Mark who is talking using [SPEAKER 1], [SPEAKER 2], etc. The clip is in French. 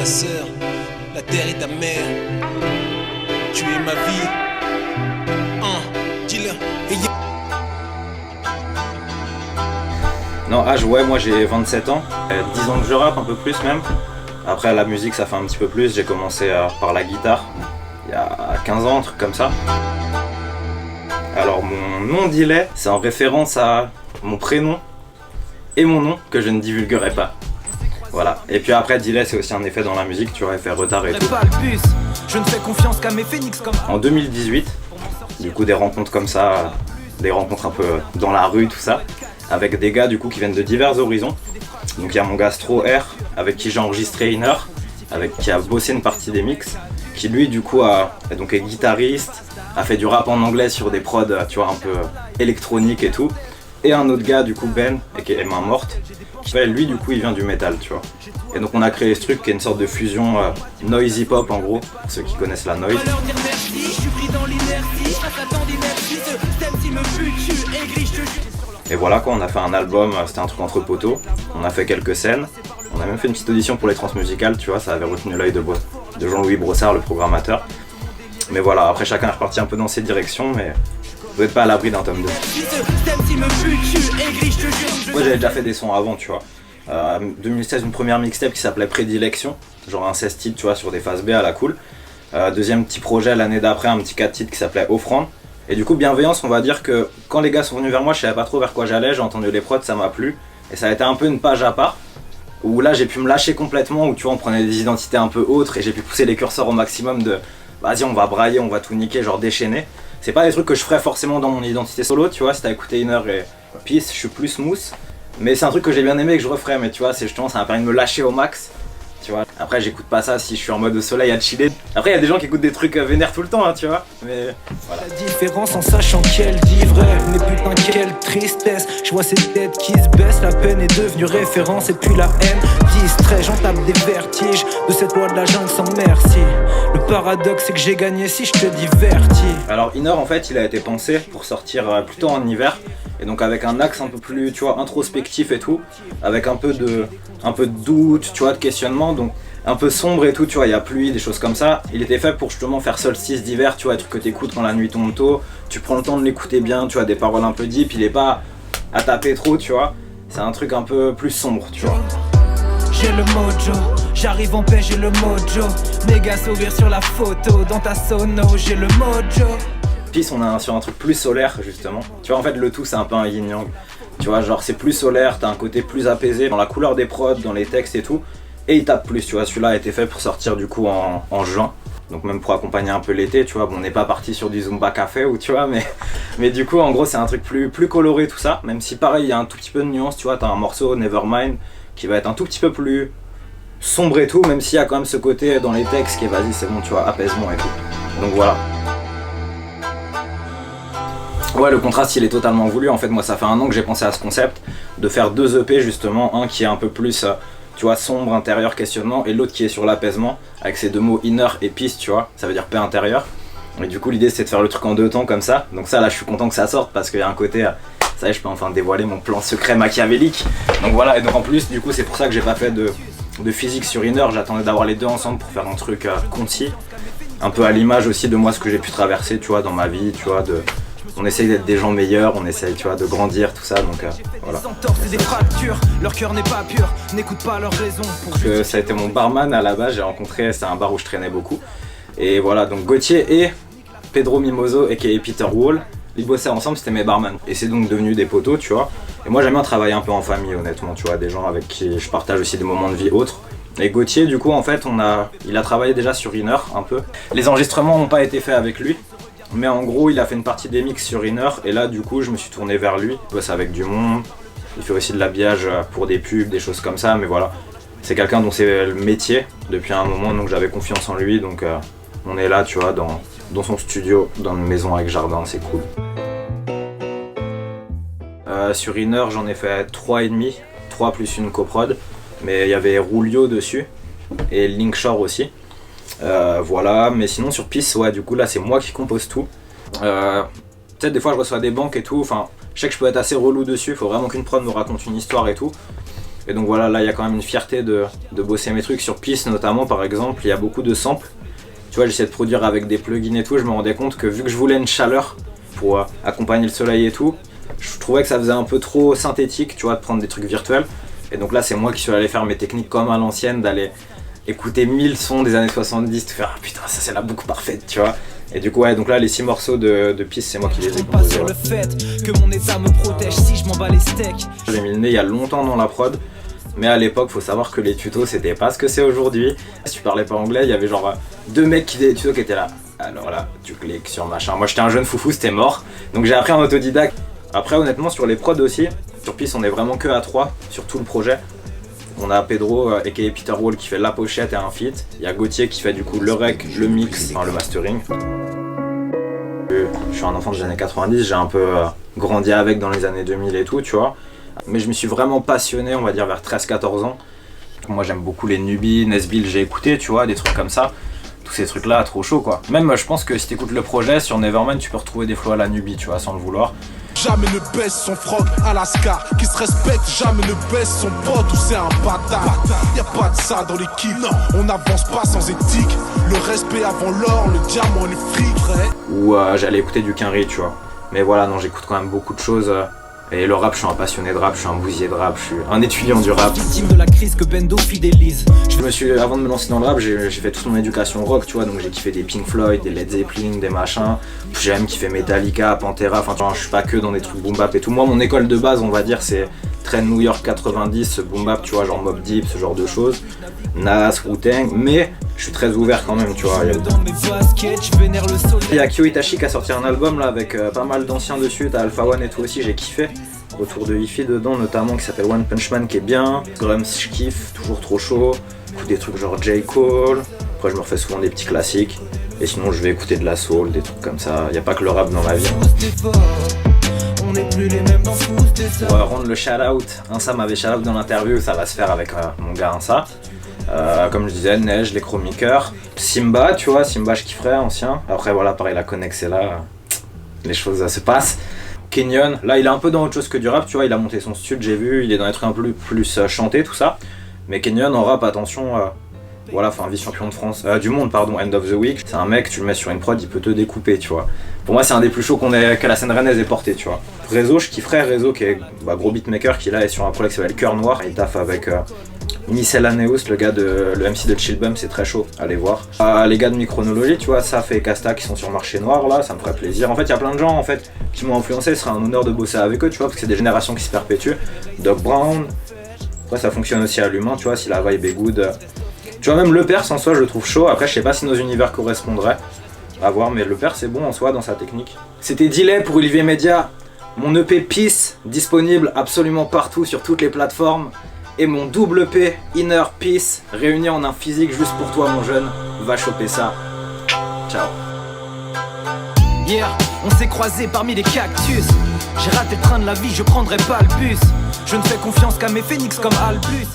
[SPEAKER 1] ta sœur, la terre est ta mère. Tu es ma vie. Dis-le.
[SPEAKER 2] Non, âge, ouais, moi j'ai 27 ans. 10 ans que je rappe, un peu plus même. Après, la musique, ça fait un petit peu plus. J'ai commencé par la guitare il y a 15 ans, un truc comme ça. Alors, mon nom d'Ilet, c'est en référence à mon prénom et mon nom que je ne divulguerai pas. Voilà. Et puis après, Dilet, c'est aussi un effet dans la musique, tu vois, effet retard et tout.
[SPEAKER 3] Je ne fais confiance qu'à mes phénix comme...
[SPEAKER 2] En 2018, du coup, des rencontres comme ça, des rencontres un peu dans la rue, tout ça, avec des gars du coup qui viennent de divers horizons. Donc il y a mon gastro R, avec qui j'ai enregistré Inner, avec qui a bossé une partie des mix, qui lui du coup est guitariste, a fait du rap en anglais sur des prods, tu vois, un peu électroniques et tout. Et un autre gars du coup, Ben, qui est Main Morte, qui lui du coup il vient du métal, tu vois. Et donc on a créé ce truc qui est une sorte de fusion noise hip hop en gros, pour ceux qui connaissent la noise. Et voilà quoi, on a fait un album, c'était un truc entre poteaux, on a fait quelques scènes, on a même fait une petite audition pour les transmusicales, tu vois, ça avait retenu l'œil de Jean-Louis Brossard, le programmateur. Mais voilà, après chacun est reparti un peu dans ses directions, mais vous n'êtes pas à l'abri d'un tome 2. Moi j'avais déjà fait des sons avant, tu vois. 2016, une première mixtape qui s'appelait Prédilection, genre un 16 titres, tu vois, sur des phases B à la cool. Deuxième petit projet l'année d'après, un petit 4 titres qui s'appelait Offrande. Et du coup, Bienveillance, on va dire que quand les gars sont venus vers moi, je savais pas trop vers quoi j'allais, j'ai entendu les prods, ça m'a plu. Et ça a été un peu une page à part, où là j'ai pu me lâcher complètement, où tu vois, on prenait des identités un peu autres et j'ai pu pousser les curseurs au maximum de vas-y, on va brailler, on va tout niquer, genre déchaîner. C'est pas des trucs que je ferais forcément dans mon identité solo, tu vois, si t'as écouté Inner et Peace, je suis plus smooth. Mais c'est un truc que j'ai bien aimé et que je referais, mais tu vois, c'est justement, ça m'a permis de me lâcher au max. Tu vois, après j'écoute pas ça si je suis en mode soleil à chiller. Après il y a des gens qui écoutent des trucs vénères tout le temps, hein, tu vois. Mais voilà.
[SPEAKER 3] La différence en sachant qu'elle dit vrai. Mais putain quelle tristesse. Je vois ces têtes qui se baissent. La peine est devenue référence et puis la haine distrait. J'en tape des vertiges de cette loi de la jungle sans merci. Le paradoxe c'est que j'ai gagné si je te divertis.
[SPEAKER 2] Alors Inner en fait il a été pensé pour sortir plutôt en hiver. Et donc avec un axe un peu plus, tu vois, introspectif et tout, avec un peu de doute, tu vois, de questionnement, donc un peu sombre et tout, tu vois, il y a pluie, des choses comme ça. Il était fait pour justement faire solstice d'hiver, tu vois, des trucs que t'écoutes quand la nuit tombe tôt, tu prends le temps de l'écouter bien, tu vois, des paroles un peu deep, il est pas à taper trop, tu vois, c'est un truc un peu plus sombre, tu vois.
[SPEAKER 3] J'ai le mojo, j'arrive en paix, j'ai le mojo, méga sourire sur la photo, dans ta sono, j'ai le mojo.
[SPEAKER 2] Peace, on est sur un truc plus solaire justement. Tu vois, en fait le tout c'est un peu un yin yang. Tu vois, genre c'est plus solaire, t'as un côté plus apaisé dans la couleur des prods, dans les textes et tout. Et il tape plus, tu vois, celui-là a été fait pour sortir du coup en juin. Donc même pour accompagner un peu l'été, tu vois, bon, on n'est pas parti sur du Zumba Café ou tu vois, mais du coup en gros c'est un truc plus coloré tout ça. Même si pareil il y a un tout petit peu de nuance, tu vois, t'as un morceau Nevermind qui va être un tout petit peu plus sombre et tout, même s'il y a quand même ce côté dans les textes qui est vas-y c'est bon, tu vois, apaisement et tout. Donc voilà. Ouais, le contraste il est totalement voulu. En fait, moi ça fait un an que j'ai pensé à ce concept de faire 2 EP justement, un qui est un peu plus tu vois, sombre, intérieur, questionnement, et l'autre qui est sur l'apaisement avec ces 2 mots Inner et Peace, tu vois, ça veut dire paix intérieure. Et du coup l'idée c'est de faire le truc en 2 temps comme ça. Donc ça là je suis content que ça sorte parce qu'il y a un côté ça y est, je peux enfin dévoiler mon plan secret machiavélique. Donc voilà, et donc en plus du coup c'est pour ça que j'ai pas fait de physique sur Inner, j'attendais d'avoir les 2 ensemble pour faire un truc concis, un peu à l'image aussi de moi ce que j'ai pu traverser, tu vois, dans ma vie, tu vois, on essaye d'être des gens meilleurs, on essaye, tu vois, de grandir, tout ça, donc voilà.
[SPEAKER 3] Leur cœur n'est pas pur, n'écoute pas leurs raisons.
[SPEAKER 2] Parce que ça a été mon barman à la base, j'ai rencontré, c'est un bar où je traînais beaucoup. Et voilà, donc Gauthier et Pedro Mimoso aka Peter Wall, ils bossaient ensemble, c'était mes barman. Et c'est donc devenu des potos, tu vois. Et moi j'aime bien travailler un peu en famille, honnêtement, tu vois, des gens avec qui je partage aussi des moments de vie autres. Et Gauthier, du coup, en fait, il a travaillé déjà sur Inner un peu. Les enregistrements n'ont pas été faits avec lui. Mais en gros, il a fait une partie des mix sur Inner et là, du coup, je me suis tourné vers lui. Il bosse avec du monde, il fait aussi de l'habillage pour des pubs, des choses comme ça, mais voilà. C'est quelqu'un dont c'est le métier depuis un moment, donc j'avais confiance en lui. Donc on est là, tu vois, dans son studio, dans une maison avec jardin, c'est cool. Sur Inner, j'en ai fait 3,5, 3 plus une coprod. Mais il y avait Rulio dessus et Linkshore aussi. Voilà, mais sinon sur Peace, ouais, du coup là c'est moi qui compose tout. Peut-être des fois je reçois des banques et tout, enfin je sais que je peux être assez relou dessus, faut vraiment qu'une prod me raconte une histoire et tout. Et donc voilà, là il y a quand même une fierté de bosser mes trucs sur Peace notamment par exemple, il y a beaucoup de samples. Tu vois, j'essayais de produire avec des plugins et tout, je me rendais compte que vu que je voulais une chaleur pour accompagner le soleil et tout, je trouvais que ça faisait un peu trop synthétique, tu vois, de prendre des trucs virtuels. Et donc là c'est moi qui suis allé faire mes techniques comme à l'ancienne, d'aller écouter 1000 sons des années 70, de faire ah putain ça c'est la boucle parfaite, tu vois. Et du coup ouais, donc là les 6 morceaux de Peace c'est moi qui les ai composés.
[SPEAKER 3] Sur le fait que mon état me protège si je m'en bats les steaks.
[SPEAKER 2] J'ai mis le nez il y a longtemps dans la prod, mais à l'époque faut savoir que les tutos c'était pas ce que c'est aujourd'hui. Si tu parlais pas anglais, il y avait genre 2 mecs qui faisaient des tutos qui étaient là. Alors là tu cliques sur machin. Moi j'étais un jeune foufou, c'était mort. Donc j'ai appris en autodidacte. Après honnêtement sur les prods aussi, sur Peace on est vraiment que à 3 sur tout le projet. On a Pedro aka Peter Wall qui fait la pochette et un feat. Il y a Gauthier qui fait du coup le rec, le mix, enfin le mastering. Je suis un enfant des années 90, j'ai un peu grandi avec dans les années 2000 et tout, tu vois. Mais je me suis vraiment passionné, on va dire vers 13-14 ans. Moi j'aime beaucoup les Nubi, Nesbill, j'ai écouté, tu vois, des trucs comme ça. Tous ces trucs là, trop chaud quoi. Même je pense que si t'écoutes le projet, sur Nevermind tu peux retrouver des flows à la Nubi, tu vois, sans le vouloir.
[SPEAKER 4] Jamais ne baisse son frog à Alaska. Qui se respecte, jamais ne baisse son pote ou c'est un bâtard. Y'a pas de ça dans l'équipe, non. On n'avance pas sans éthique. Le respect avant l'or, le diamant, le fric, vrai.
[SPEAKER 2] Ou j'allais écouter du Quinry, tu vois. Mais voilà, non, j'écoute quand même beaucoup de choses. Et le rap, je suis un passionné de rap, je suis un bousier de rap, je suis un étudiant du rap.
[SPEAKER 3] Victime de la crise que Bendo fidélise.
[SPEAKER 2] Avant de me lancer dans le rap, j'ai fait toute mon éducation rock, tu vois, donc j'ai kiffé des Pink Floyd, des Led Zeppelin, des machins. J'ai même kiffé Metallica, Pantera, enfin tu vois, je suis pas que dans des trucs boom bap et tout. Moi, mon école de base, on va dire, c'est Trend New York 90, boom bap, tu vois, genre Mobb Deep, ce genre de choses. Nas, Wu-Tang, mais je suis très ouvert quand même, tu vois. Il y a Kyo Itachi qui a sorti un album là avec pas mal d'anciens dessus, t'as Alpha One et tout aussi, j'ai kiffé. Autour de Hi-Fi dedans notamment qui s'appelle One Punch Man qui est bien. Grums je kiffe, toujours trop chaud. J'écoute des trucs genre J. Cole. Après je me refais souvent des petits classiques. Et sinon je vais écouter de la soul, des trucs comme ça. Y a pas que le rap dans ma vie. Pour rendre le shout-out, Insa m'avait shout-out dans l'interview, ça va se faire avec mon gars Insa. Comme je disais, Neige, les chroniqueurs. Simba, tu vois, Simba je kifferais, ancien. Après voilà, pareil la connexe est là. Les choses se passent. Kenyon, là il est un peu dans autre chose que du rap, tu vois, il a monté son studio, j'ai vu, il est dans des trucs un peu plus chantés, tout ça. Mais Kenyon en rap, attention, voilà, enfin vice-champion de France, du monde, pardon, End of the Week. C'est un mec, tu le mets sur une prod, il peut te découper, tu vois. Pour moi, c'est un des plus chauds que la scène rennaise ait porté, tu vois. Réseau, je kifferais Réseau, qui est gros beatmaker, qui là est sur un projet qui s'appelle Cœur Noir. Il taffe avec Michel Aneus, le MC de Chill Bum, c'est très chaud, allez voir. Les gars de Micronologie, tu vois, Saf et Casta qui sont sur Marché Noir, là, ça me ferait plaisir. En fait, il y a plein de gens, en fait, qui m'ont influencé, ce serait un honneur de bosser avec eux, tu vois, parce que c'est des générations qui se perpétuent. Doc Brown, après ça fonctionne aussi à l'humain, tu vois, si la vibe est good. Tu vois, même Le Pers en soi, je le trouve chaud. Après, je sais pas si nos univers correspondraient. À voir, mais Le Pers c'est bon en soi dans sa technique. C'était Delay pour Olivier Media. Mon EP Peace, disponible absolument partout sur toutes les plateformes. Et mon double EP Inner Peace, réuni en un physique juste pour toi, mon jeune. Va choper ça. Ciao.
[SPEAKER 3] Yeah, on s'est croisés parmi les cactus. J'ai raté le train de la vie, je prendrai pas le bus. Je ne fais confiance qu'à mes phénix comme Albus.